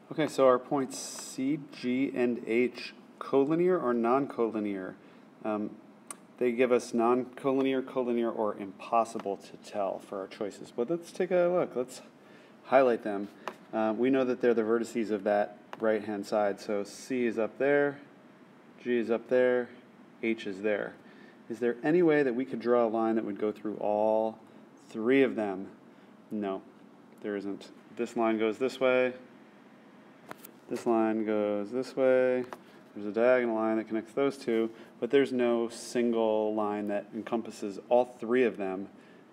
Okay, so our points C, G, and H, collinear or non-collinear? They give us non-collinear, collinear, or impossible to tell for our choices. But let's take a look. Let's highlight them. We know that they're the vertices of that right-hand side. So C is up there, G is up there, H is there. Is there any way that we could draw a line that would go through all three of them? No, there isn't. This line goes this way. This line goes this way. There's a diagonal line that connects those two, but there's no single line that encompasses all three of them.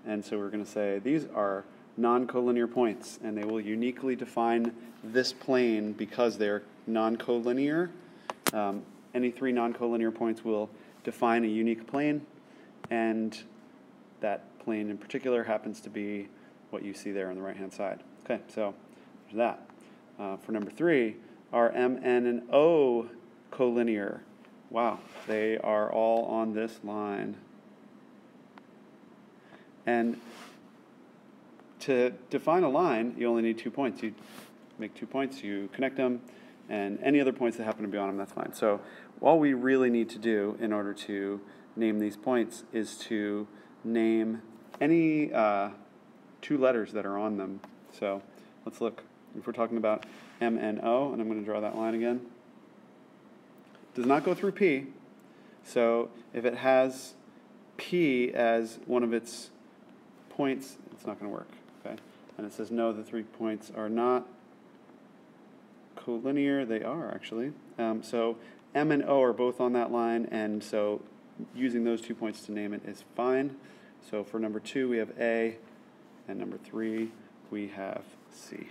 And so we're going to say these are non-collinear points, and they will uniquely define this plane because they're non-collinear. Any three non-collinear points will define a unique plane, and that plane in particular happens to be what you see there on the right-hand side. Okay, so there's that. For number 3, are M, N, and O collinear? Wow, they are all on this line. And to define a line, you only need 2 points. You make 2 points, you connect them, and any other points that happen to be on them, that's fine. So all we really need to do in order to name these points is to name any 2 letters that are on them. So let's look. If we're talking about M, N, O, and I'm going to draw that line again, does not go through P. So if it has P as one of its points, it's not going to work. Okay? And it says no, the 3 points are not collinear. They are actually. So M and O are both on that line, and so using those 2 points to name it is fine. So for number 2 we have A, and number 3 we have C.